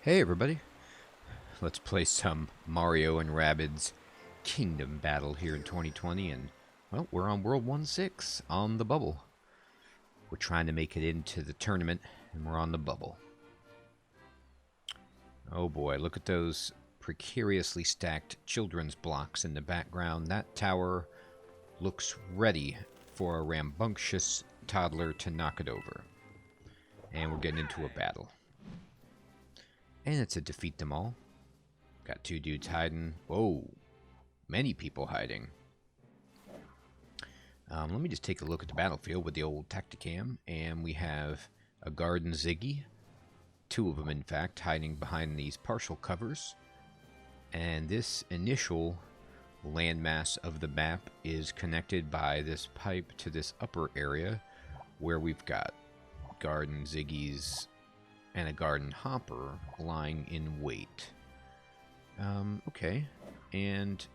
Hey everybody, let's play some Mario and Rabbids Kingdom Battle here in 2020, and well, we're on World 1-6 on the bubble. We're trying to make it into the tournament, and we're on the bubble. Oh boy, look at those precariously stacked children's blocks in the background. That tower looks ready for a rambunctious toddler to knock it over. And we're getting into a battle. And it's a defeat them all. Got two dudes hiding. Whoa. Many people hiding. Let me just take a look at the battlefield with the old Tacticam. And we have a Garden Ziggy. Two of them, in fact, hiding behind these partial covers. And this initial landmass of the map is connected by this pipe to this upper area where we've got Garden Ziggies and a Garden Hopper lying in wait. Okay. And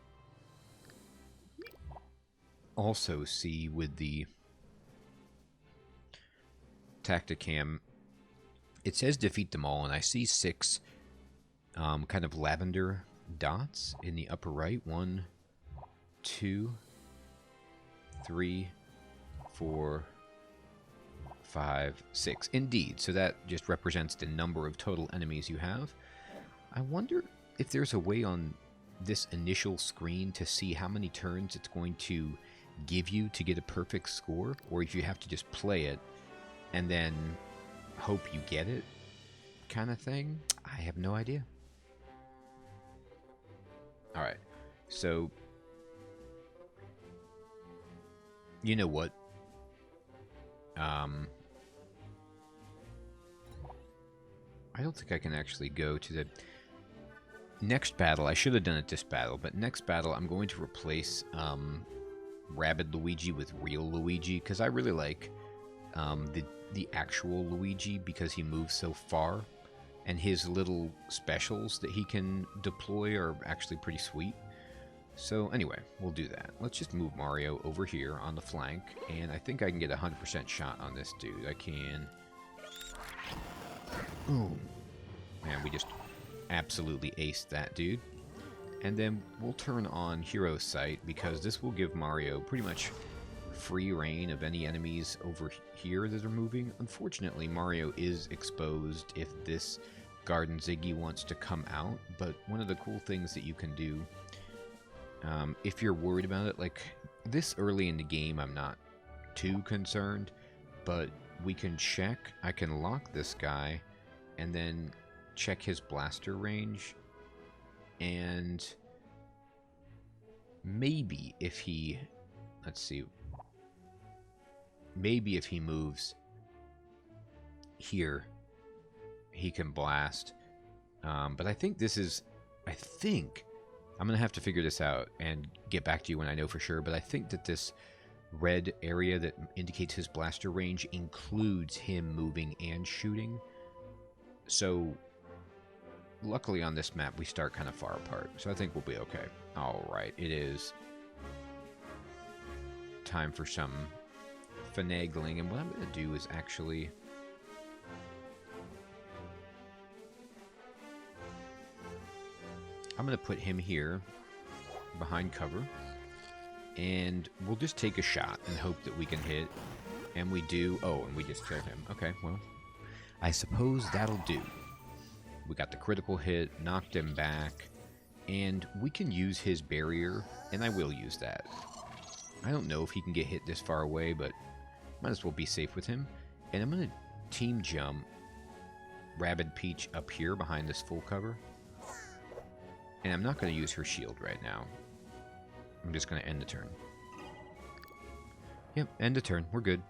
also see with the Tacticam, it says defeat them all, and I see 6 kind of lavender dots in the upper right. 1, 2, 3, 4, 5, 6. Indeed, so that just represents the number of total enemies you have. I wonder if there's a way on this initial screen to see how many turns it's going to give you to get a perfect score, or if you have to just play it and then hope you get it kind of thing. I have no idea. Alright, so you know what? I don't think I can actually go to the next battle. I should have done it this battle, but next battle I'm going to replace Rabbid Luigi with real Luigi, because I really like the actual Luigi, because he moves so far, and his little specials that he can deploy are actually pretty sweet. So anyway, we'll do that. Let's just move Mario over here on the flank, and I think I can get a 100% shot on this dude. I can. Boom. Man, we just absolutely aced that dude. And then we'll turn on Hero Sight, because this will give Mario pretty much free reign of any enemies over here that are moving. Unfortunately, Mario is exposed if this Garden Ziggy wants to come out, but one of the cool things that you can do, if you're worried about it, like this early in the game, I'm not too concerned, but we can check. I can lock this guy and then check his blaster range, and maybe if he, let's see, maybe if he moves here, he can blast. But I think this is, I think, I'm going to have to figure this out and get back to you when I know for sure, but I think that this red area that indicates his blaster range includes him moving and shooting. So luckily on this map we start kind of far apart, so I think we'll be okay. Alright, it is time for some finagling, and what I'm going to do is actually I'm going to put him here behind cover, and we'll just take a shot and hope that we can hit. And we do. Oh, and we just killed him. Okay, well, I suppose that'll do. We got the critical hit, knocked him back, and we can use his barrier, and I will use that. I don't know if he can get hit this far away, but might as well be safe with him. And I'm going to team jump Rabbid Peach up here behind this full cover. And I'm not going to use her shield right now. I'm just going to end the turn. Yep, end the turn. We're good.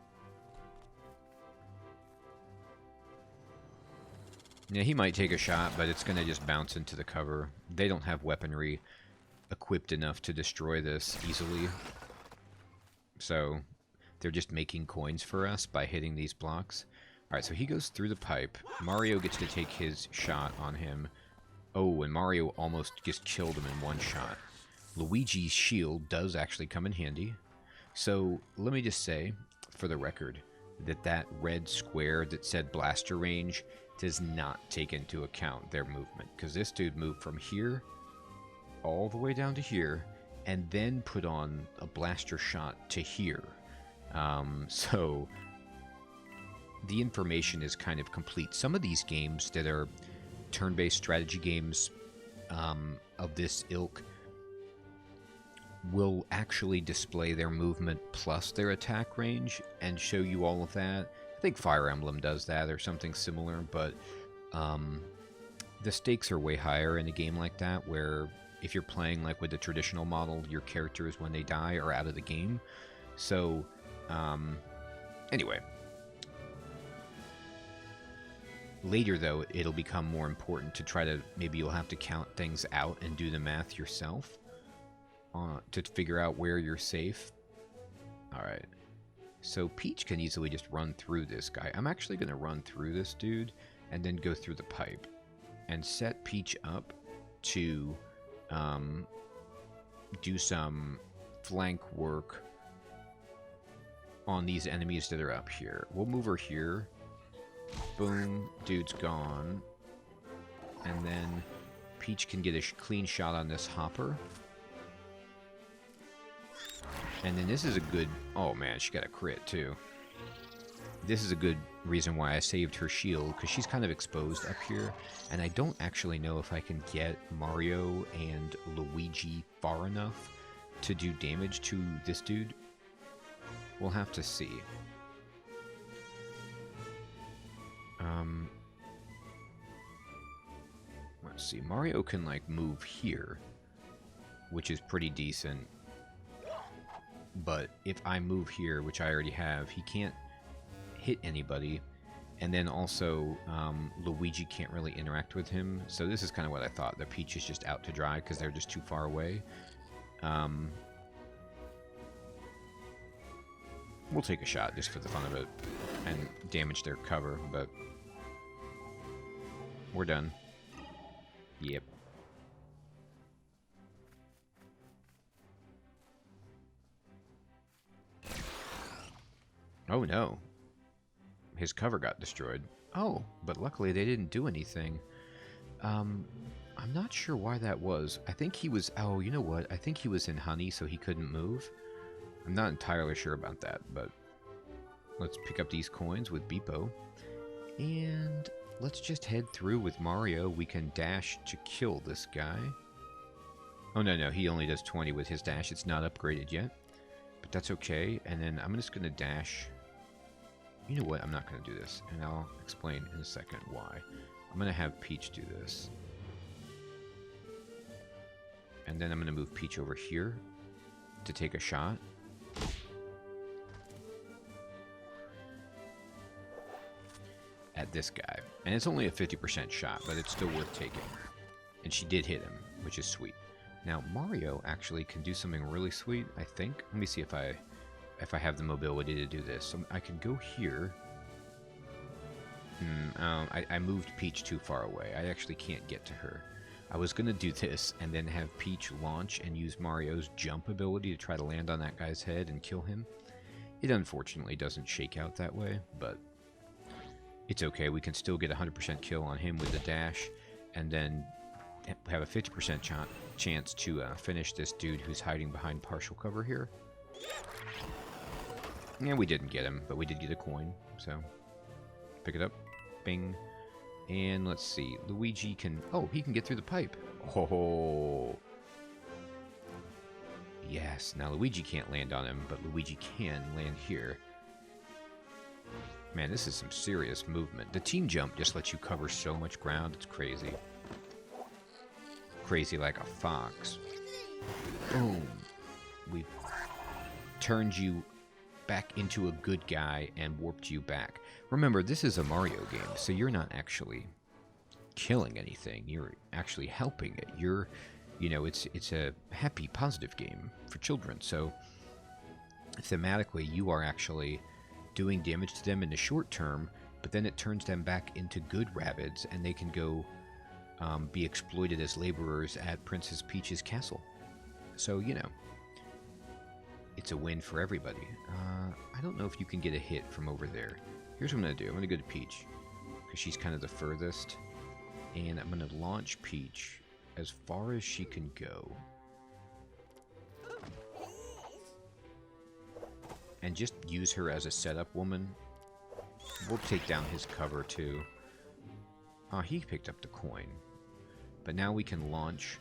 Yeah, he might take a shot, but it's going to just bounce into the cover. They don't have weaponry equipped enough to destroy this easily. So they're just making coins for us by hitting these blocks. Alright, so he goes through the pipe. Mario gets to take his shot on him. Oh, and Mario almost just killed him in one shot. Luigi's shield does actually come in handy. So let me just say, for the record, that red square that said blaster range, does not take into account their movement, because this dude moved from here all the way down to here and then put on a blaster shot to here. So the information is kind of complete. Some of these games that are turn-based strategy games of this ilk will actually display their movement plus their attack range and show you all of that. I think Fire Emblem does that or something similar, but the stakes are way higher in a game like that, where if you're playing like with the traditional model, your characters, when they die, are out of the game. So, anyway. Later, though, it'll become more important to try to, maybe you'll have to count things out and do the math yourself to figure out where you're safe. Alright. So Peach can easily just run through this guy. I'm actually going to run through this dude and then go through the pipe and set Peach up to do some flank work on these enemies that are up here. We'll move her here. Boom, dude's gone. And then Peach can get a clean shot on this hopper. And then this is a good... Oh man, she got a crit too. This is a good reason why I saved her shield, because she's kind of exposed up here. And I don't actually know if I can get Mario and Luigi far enough to do damage to this dude. We'll have to see. Let's see. Mario can like move here, which is pretty decent. But if I move here, which I already have, he can't hit anybody. And then also, Luigi can't really interact with him. So this is kind of what I thought. The Peach is just out to dry because they're just too far away. We'll take a shot just for the fun of it and damage their cover, but we're done. Yep. Oh no. His cover got destroyed. Oh, but luckily they didn't do anything. I'm not sure why that was. I think he was... Oh, you know what? I think he was in honey, so he couldn't move. I'm not entirely sure about that, but let's pick up these coins with Beepo. And let's just head through with Mario. We can dash to kill this guy. Oh, no, he only does 20 with his dash. It's not upgraded yet, but that's okay. And then I'm just going to dash... You know what? I'm not going to do this, and I'll explain in a second why. I'm going to have Peach do this. And then I'm going to move Peach over here to take a shot. At this guy. And it's only a 50% shot, but it's still worth taking. And she did hit him, which is sweet. Now, Mario actually can do something really sweet, I think. Let me see if I have the mobility to do this. So I can go here. I moved Peach too far away. I actually can't get to her. I was going to do this and then have Peach launch and use Mario's jump ability to try to land on that guy's head and kill him. It unfortunately doesn't shake out that way, but it's okay. We can still get a 100% kill on him with the dash and then have a 50% chance to finish this dude who's hiding behind partial cover here. Yeah, we didn't get him, but we did get a coin, so pick it up. Bing. And let's see. Luigi can... Oh, he can get through the pipe. Oh. Yes. Now, Luigi can't land on him, but Luigi can land here. Man, this is some serious movement. The team jump just lets you cover so much ground. It's crazy. Crazy like a fox. Boom. We've turned you back into a good guy and warped you back. Remember, this is a Mario game, so you're not actually killing anything. You're actually helping it. You're, you know, it's a happy, positive game for children. So thematically, you are actually doing damage to them in the short term, but then it turns them back into good Rabbids, and they can go be exploited as laborers at Princess Peach's castle. So, you know, it's a win for everybody. I don't know if you can get a hit from over there. Here's what I'm going to do. I'm going to go to Peach, because she's kind of the furthest. And I'm going to launch Peach as far as she can go. And just use her as a setup woman. We'll take down his cover too. Oh, he picked up the coin. But now we can launch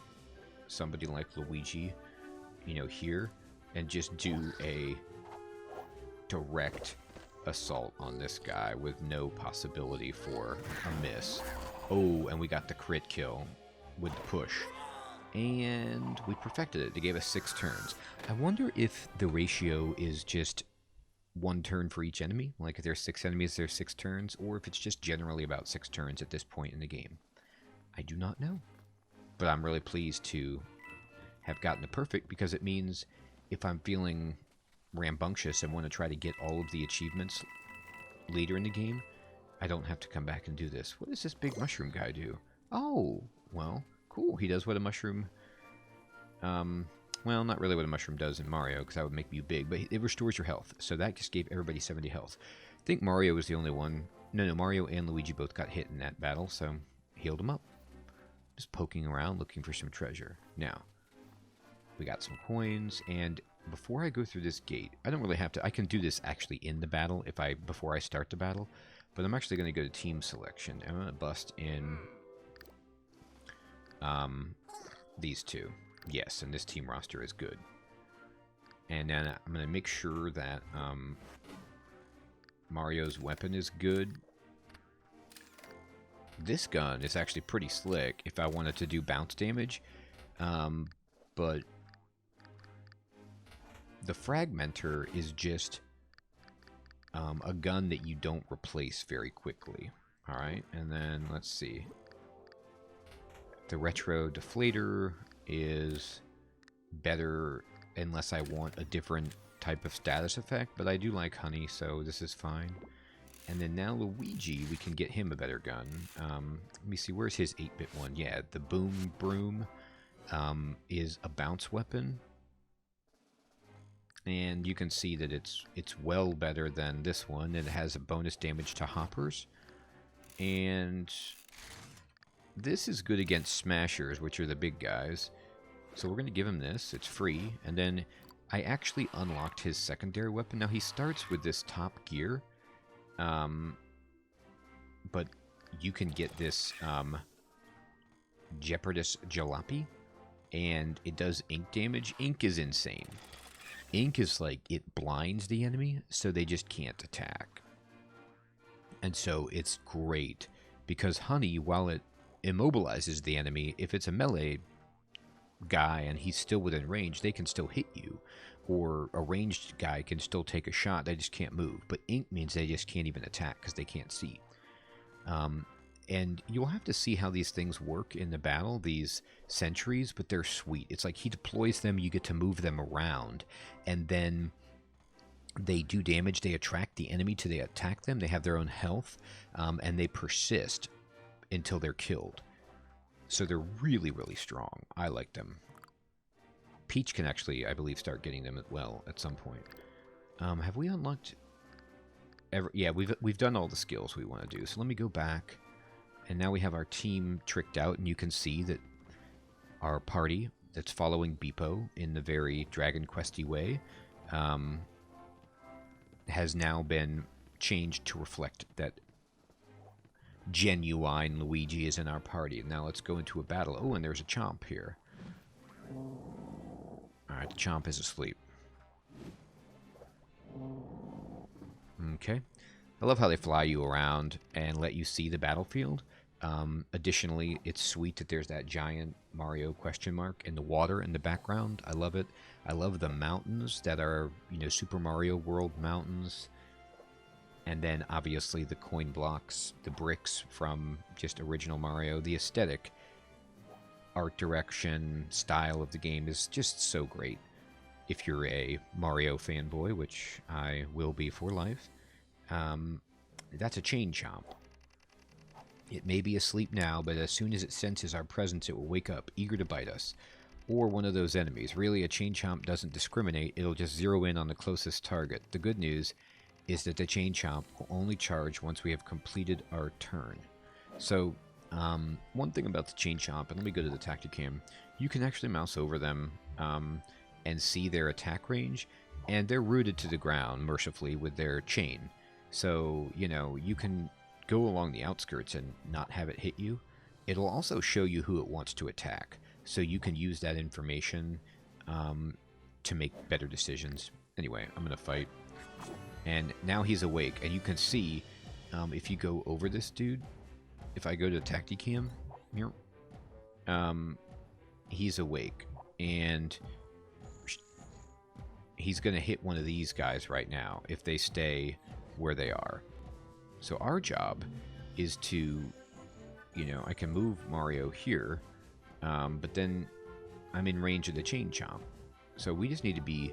somebody like Luigi, you know, here, and just do a direct assault on this guy with no possibility for a miss. Oh, and we got the crit kill with the push. And we perfected it. They gave us 6 turns. I wonder if the ratio is just 1 turn for each enemy. Like if there's 6 enemies, there's 6 turns. Or if it's just generally about 6 turns at this point in the game. I do not know. But I'm really pleased to have gotten it perfect, because it means if I'm feeling rambunctious and want to try to get all of the achievements later in the game, I don't have to come back and do this. What does this big mushroom guy do? Oh, well, cool. He does what a mushroom... well, not really what a mushroom does in Mario, because that would make you big, but it restores your health. So that just gave everybody 70 health. I think Mario was the only one... No, Mario and Luigi both got hit in that battle, so healed them up. Just poking around, looking for some treasure. Now, we got some coins, and before I go through this gate, I don't really have to... I can do this actually in the battle before I start the battle, but I'm actually going to go to team selection. I'm going to bust in these two. Yes, and this team roster is good. And then I'm going to make sure that Mario's weapon is good. This gun is actually pretty slick if I wanted to do bounce damage. But the Fragmenter is just a gun that you don't replace very quickly. Alright, and then let's see. The Retro Deflator is better unless I want a different type of status effect, but I do like Honey, so this is fine. And then now Luigi, we can get him a better gun. Let me see, where's his 8-bit one? Yeah, the Boom Broom is a bounce weapon. And you can see that it's well better than this one, and it has a bonus damage to hoppers. And this is good against smashers, which are the big guys. So we're going to give him this. It's free. And then I actually unlocked his secondary weapon. Now he starts with this top gear. But you can get this Jeopardous Jalopy. And it does ink damage. Ink is insane. Ink is like, it blinds the enemy, so they just can't attack. And so it's great, because Honey, while it immobilizes the enemy, if it's a melee guy and he's still within range, they can still hit you. Or a ranged guy can still take a shot, they just can't move. But Ink means they just can't even attack because they can't see. And you'll have to see how these things work in the battle, these sentries, but they're sweet. It's like he deploys them, you get to move them around, and then they do damage. They attract the enemy till they attack them. They have their own health, and they persist until they're killed. So they're really, really strong. I like them. Peach can actually, I believe, start getting them as well at some point. Have we unlocked... Yeah, we've done all the skills we want to do. So let me go back. And now we have our team tricked out, and you can see that our party that's following Beepo in the very Dragon Questy way has now been changed to reflect that genuine Luigi is in our party. Now let's go into a battle. Oh, and there's a Chomp here. Alright, the Chomp is asleep. Okay. I love how they fly you around and let you see the battlefield. Additionally, it's sweet that there's that giant Mario question mark in the water in the background. I love it. I love the mountains that are, you know, Super Mario World mountains. And then, obviously, the coin blocks, the bricks from just original Mario. The aesthetic, art direction, style of the game is just so great. If you're a Mario fanboy, which I will be for life, that's a chain chomp. It may be asleep now, but as soon as it senses our presence, it will wake up, eager to bite us. Or one of those enemies. Really, a chain chomp doesn't discriminate. It'll just zero in on the closest target. The good news is that the Chain Chomp will only charge once we have completed our turn. So, one thing about the Chain Chomp, and let me go to the Tacticam, you can actually mouse over them and see their attack range, and they're rooted to the ground, mercifully, with their chain. So, you know, you can go along the outskirts and not have it hit you. It'll also show you who it wants to attack, so you can use that information to make better decisions. Anyway, I'm going to fight. And now he's awake, and you can see, if you go over this dude, if I go to Tacticam, here, he's awake, and he's going to hit one of these guys right now if they stay where they are. So our job is to, you know, I can move Mario here, but then I'm in range of the Chain Chomp. So we just need to be,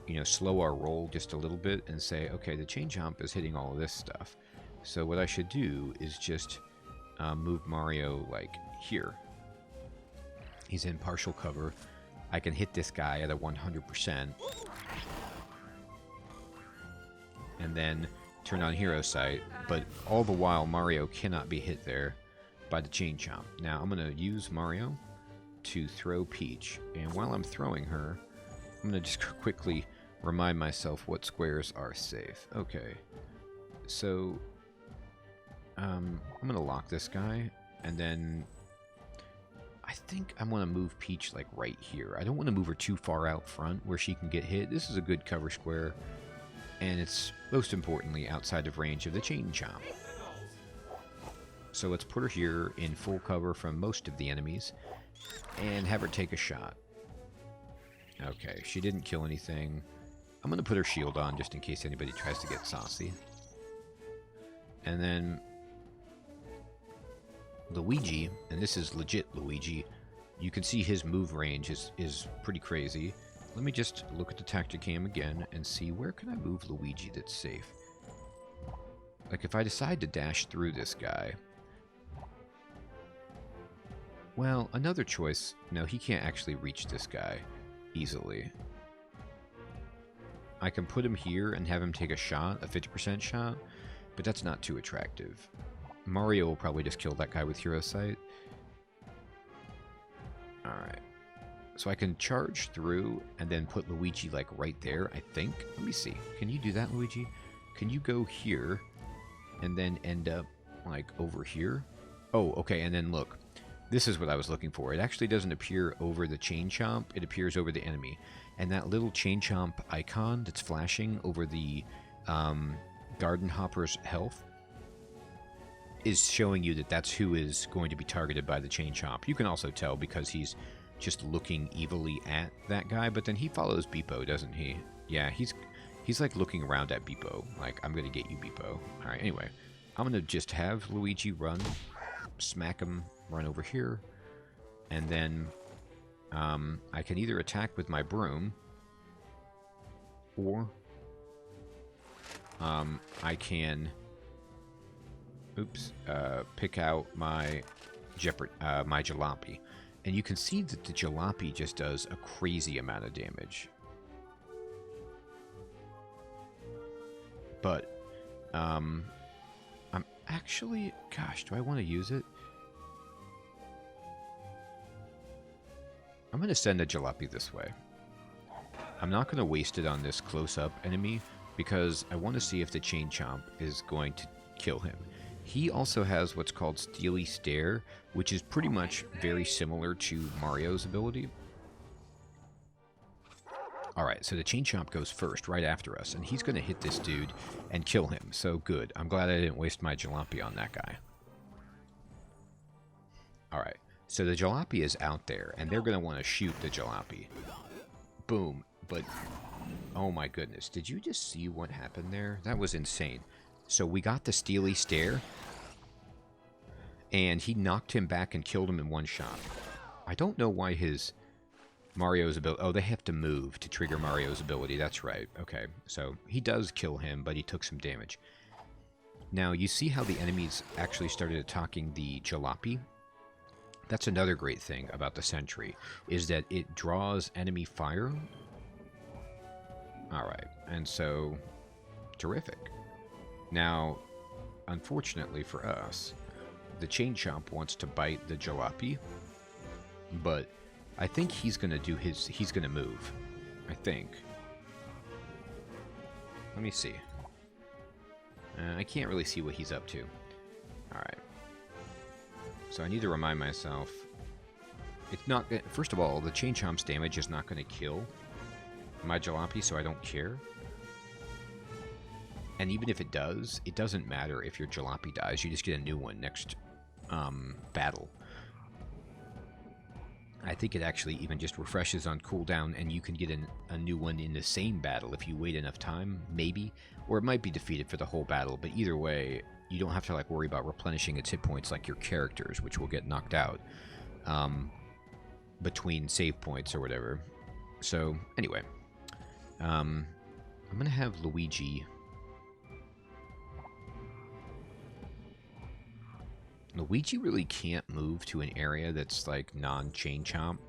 you know, slow our roll just a little bit and say, okay, the Chain Chomp is hitting all of this stuff. So what I should do is just move Mario, like, here. He's in partial cover. I can hit this guy at a 100%. And then turn on Hero Sight. But all the while, Mario cannot be hit there by the Chain Chomp. Now, I'm going to use Mario to throw Peach. And while I'm throwing her, I'm going to just quickly remind myself what squares are safe. Okay. So, I'm going to lock this guy. And then I think I'm going to move Peach, like, right here. I don't want to move her too far out front where she can get hit. This is a good cover square. And it's, most importantly, outside of range of the Chain Chomp. So let's put her here in full cover from most of the enemies. And have her take a shot. Okay, she didn't kill anything. I'm going to put her shield on just in case anybody tries to get saucy. And then Luigi, and this is legit Luigi, you can see his move range is pretty crazy. Let me just look at the Tacticam again and see where can I move Luigi that's safe. Like if I decide to dash through this guy, well, another choice, no, he can't actually reach this guy easily. I can put him here and have him take a shot, a 50% shot, but that's not too attractive. Mario will probably just kill that guy with Hero Sight. Alright. So I can charge through and then put Luigi, like, right there, I think. Let me see. Can you do that, Luigi? Can you go here and then end up, like, over here? Oh, okay, and then look. This is what I was looking for. It actually doesn't appear over the Chain Chomp. It appears over the enemy. And that little Chain Chomp icon that's flashing over the Garden Hopper's health is showing you that that's who is going to be targeted by the Chain Chomp. You can also tell because he's just looking evilly at that guy, but then he follows Beepo, doesn't he? Yeah, he's like looking around at Beepo, like, I'm gonna get you, Beepo. Alright, anyway, I'm gonna just have Luigi run, smack him, run over here, and then I can either attack with my broom, or I can pick out my my Jalopy. And you can see that the Jalopy just does a crazy amount of damage. But, I'm actually... Gosh, do I want to use it? I'm going to send the Jalopy this way. I'm not going to waste it on this close-up enemy, because I want to see if the Chain Chomp is going to kill him. He also has what's called Steely Stare, which is pretty much very similar to Mario's ability. Alright, so the Chain Chomp goes first, right after us, and he's going to hit this dude and kill him. So good. I'm glad I didn't waste my Jalopy on that guy. Alright, so the Jalopy is out there, and they're going to want to shoot the Jalopy. Boom. But, oh my goodness, did you just see what happened there? That was insane. So we got the Steely Stare, and he knocked him back and killed him in one shot. I don't know why his Mario's ability... Oh, they have to move to trigger Mario's ability. That's right. Okay, so he does kill him, but he took some damage. Now, you see how the enemies actually started attacking the Jalopy? That's another great thing about the Sentry, is that it draws enemy fire. Alright, and so... Terrific. Now, unfortunately for us, the Chain Chomp wants to bite the Jalopy, but I think he's gonna do his. He's gonna move. I think. Let me see. I can't really see what he's up to. Alright. So I need to remind myself. It's not. First of all, the Chain Chomp's damage is not going to kill my Jalopy, so I don't care. And even if it does, it doesn't matter if your Jalopy dies. You just get a new one next battle. I think it actually even just refreshes on cooldown, and you can get a new one in the same battle if you wait enough time, maybe. Or it might be defeated for the whole battle, but either way, you don't have to like worry about replenishing its hit points like your characters, which will get knocked out between save points or whatever. So, anyway. I'm going to have Luigi... Luigi really can't move to an area that's like non-Chain Chomp.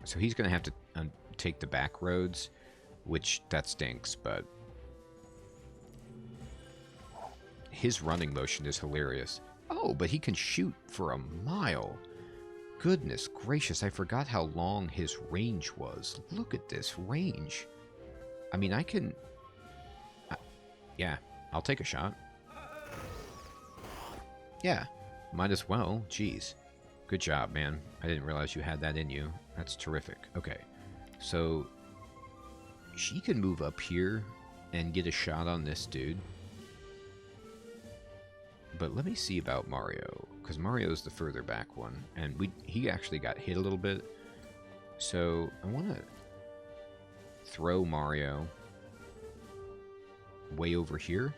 So he's going to have to take the back roads, which that stinks, but his running motion is hilarious. Oh, but he can shoot for a mile. Goodness gracious, I forgot how long his range was. Look at this range. I mean, I can... yeah. I'll take a shot. Yeah, might as well. Jeez. Good job, man. I didn't realize you had that in you. That's terrific. Okay, so she can move up here and get a shot on this dude. But let me see about Mario, because Mario's the further back one, and he actually got hit a little bit. So I want to throw Mario way over here.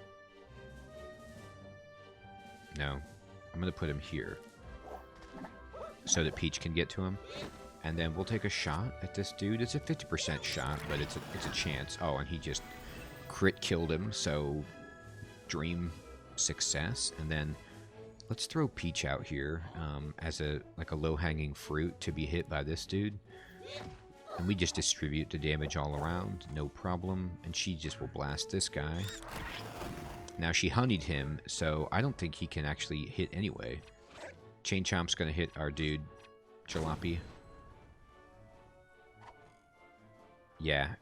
No, I'm going to put him here so that Peach can get to him. And then we'll take a shot at this dude. It's a 50% shot, but it's a chance. Oh, and he just crit killed him, so dream success. And then let's throw Peach out here as a low-hanging fruit to be hit by this dude. And we just distribute the damage all around, no problem. And she just will blast this guy. Now, she honeyed him, so I don't think he can actually hit anyway. Chain Chomp's going to hit our dude, Jalopy. Yeah.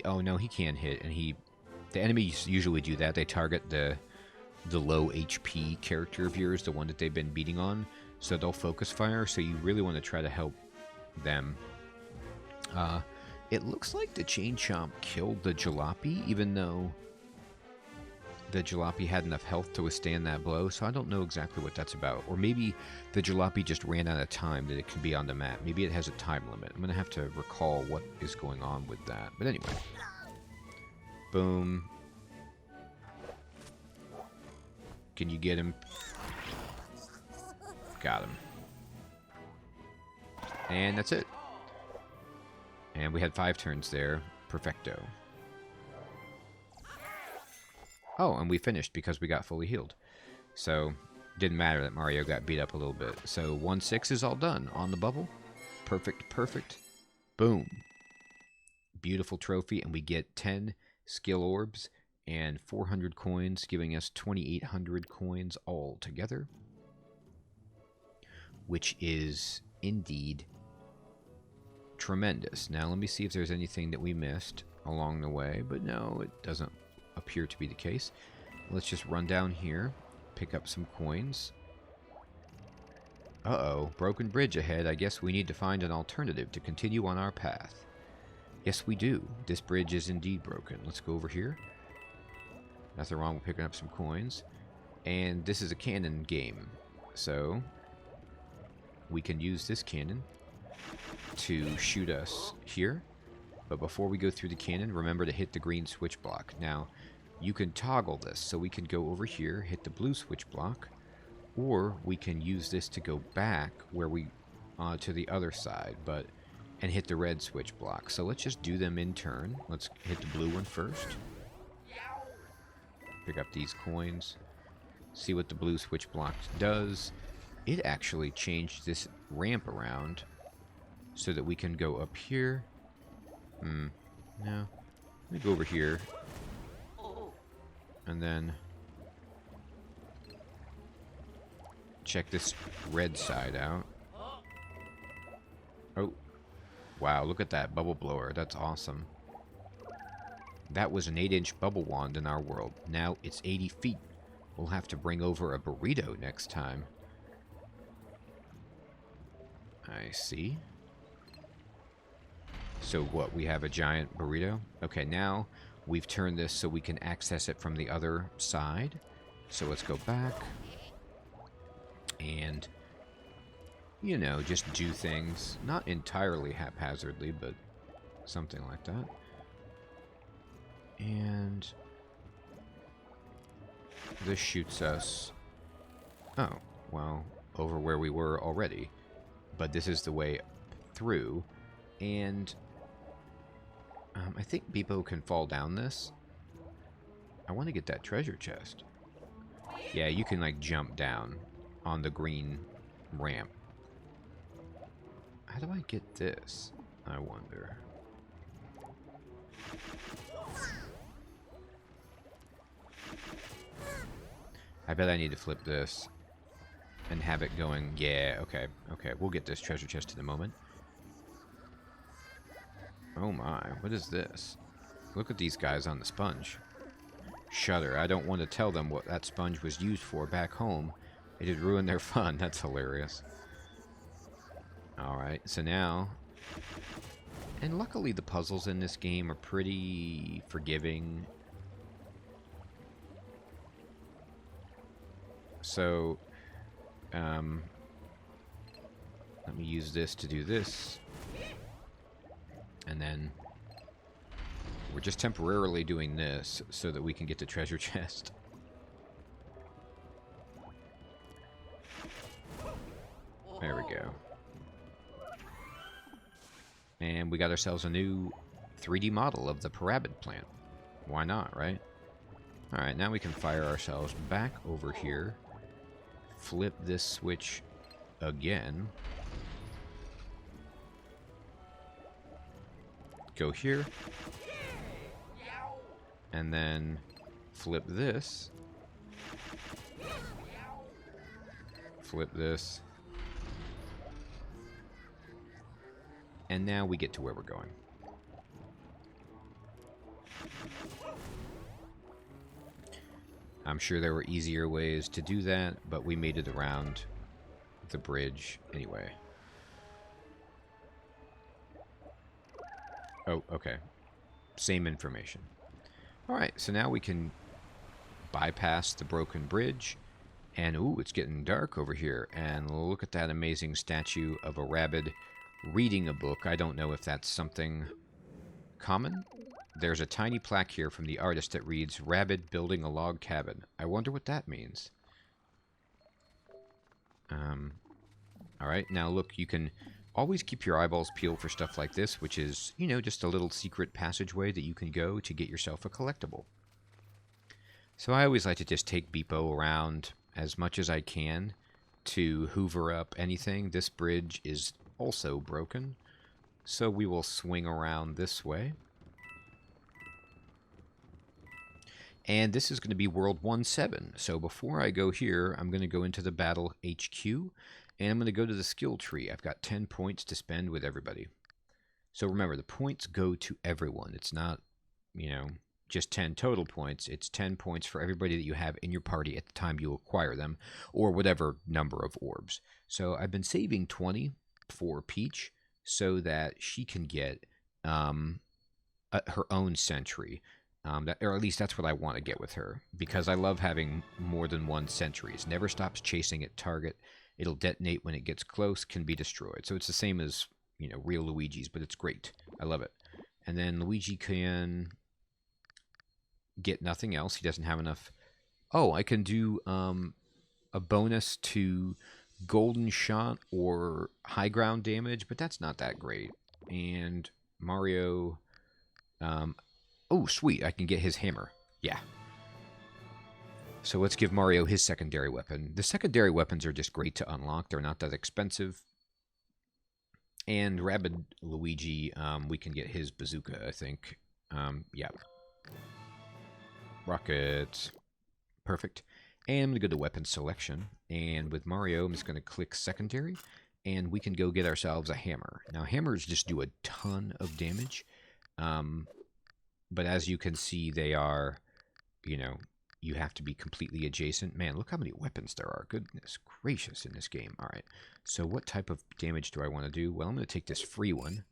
Oh no, he can hit, and the enemies usually do that. They target the low HP character of yours, the one that they've been beating on, so they'll focus fire, so you really want to try to help them. It looks like the Chain Chomp killed the Jalopy, even though the Jalopy had enough health to withstand that blow, so I don't know exactly what that's about. Or maybe the Jalopy just ran out of time that it can be on the map. Maybe it has a time limit. I'm going to have to recall what is going on with that. But anyway. Boom. Can you get him? Got him. And that's it. And we had 5 turns there. Perfecto. Oh, and we finished because we got fully healed. So, didn't matter that Mario got beat up a little bit. So, 1-6 is all done on the bubble. Perfect, perfect. Boom. Beautiful trophy, and we get 10 skill orbs and 400 coins, giving us 2,800 coins all together. Which is indeed tremendous. Now, let me see if there's anything that we missed along the way, but no, it doesn't appear to be the case. Let's just run down here, pick up some coins. Uh-oh, broken bridge ahead. I guess we need to find an alternative to continue on our path. Yes, we do. This bridge is indeed broken. Let's go over here. Nothing wrong with picking up some coins. And this is a cannon game, so we can use this cannon to shoot us here. But before we go through the cannon, remember to hit the green switch block. Now, you can toggle this, so we can go over here, hit the blue switch block, or we can use this to go back where we to the other side, and hit the red switch block. So let's just do them in turn. Let's hit the blue one first. Pick up these coins. See what the blue switch block does. It actually changed this ramp around so that we can go up here No. Let me go over here. And then check this red side out. Oh. Wow, look at that bubble blower. That's awesome. That was an 8-inch bubble wand in our world. Now it's 80 feet. We'll have to bring over a burrito next time. I see. So what, we have a giant burrito? Okay, now we've turned this so we can access it from the other side. So let's go back. And, you know, just do things. Not entirely haphazardly, but something like that. And this shoots us, oh, well, over where we were already. But this is the way through. And I think Beepo can fall down this. I want to get that treasure chest. Yeah, you can, like, jump down on the green ramp. How do I get this? I wonder. I bet I need to flip this and have it going. Yeah, okay. Okay, we'll get this treasure chest in a moment. Oh my, what is this? Look at these guys on the sponge. Shudder. I don't want to tell them what that sponge was used for back home. It'd ruin their fun. That's hilarious. Alright, so now... And luckily the puzzles in this game are pretty forgiving. So, let me use this to do this. And then we're just temporarily doing this so that we can get the treasure chest. There we go. And we got ourselves a new 3D model of the Rabbid plant. Why not, right? Alright, now we can fire ourselves back over here. Flip this switch again. Go here. And then flip this. Flip this. And now we get to where we're going. I'm sure there were easier ways to do that, but we made it around the bridge anyway. Oh, okay. Same information. Alright, so now we can bypass the broken bridge. And, ooh, it's getting dark over here. And look at that amazing statue of a rabbit reading a book. I don't know if that's something common. There's a tiny plaque here from the artist that reads, "Rabbit building a log cabin." I wonder what that means. Alright, now look, you can always keep your eyeballs peeled for stuff like this, which is, you know, just a little secret passageway that you can go to get yourself a collectible. So I always like to just take Beepo around as much as I can to hoover up anything. This bridge is also broken, so we will swing around this way. And this is going to be World 1-7. So before I go here, I'm going to go into the Battle HQ, and I'm going to go to the skill tree. I've got 10 points to spend with everybody. So remember, the points go to everyone. It's not, you know, just 10 total points. It's 10 points for everybody that you have in your party at the time you acquire them, or whatever number of orbs. So I've been saving 20 for Peach so that she can get her own sentry. Or at least that's what I want to get with her, because I love having more than one sentries. Never stops chasing at target. It'll detonate when it gets close, can be destroyed. So it's the same as, you know, real Luigi's, but it's great. I love it. And then Luigi can get nothing else. He doesn't have enough. Oh, I can do a bonus to golden shot or high ground damage, but that's not that great. And Mario... oh, sweet, I can get his hammer. Yeah. So let's give Mario his secondary weapon. The secondary weapons are just great to unlock. They're not that expensive. And Rabbid Luigi, we can get his bazooka, I think. Yeah. Rocket. Perfect. And I'm going to go to weapon selection. And with Mario, I'm just going to click secondary. And we can go get ourselves a hammer. Now, hammers just do a ton of damage. But as you can see, they are, you have to be completely adjacent. Man, look how many weapons there are. Goodness gracious in this game. All right. So what type of damage do I want to do? Well, I'm going to take this free one.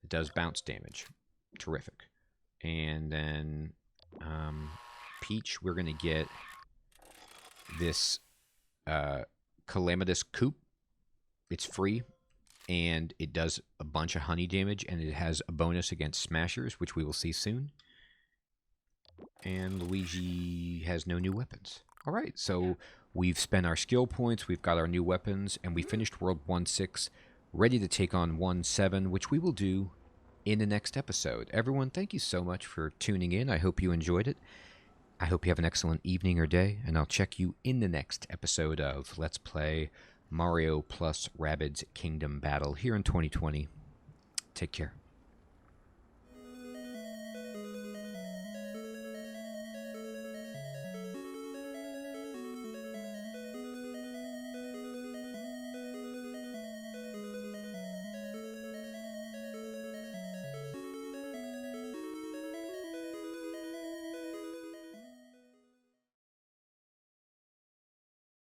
It does bounce damage. Terrific. And then Peach, we're going to get this Calamitous Coop. It's free, and it does a bunch of honey damage, and it has a bonus against smashers, which we will see soon. And Luigi has no new weapons. All right, so we've spent our skill points, we've got our new weapons, and we finished World 1-6, ready to take on 1-7, which we will do in the next episode. Everyone, thank you so much for tuning in. I hope you enjoyed it. I hope you have an excellent evening or day, and I'll check you in the next episode of Let's Play Mario plus Rabbids Kingdom Battle here in 2020. Take care.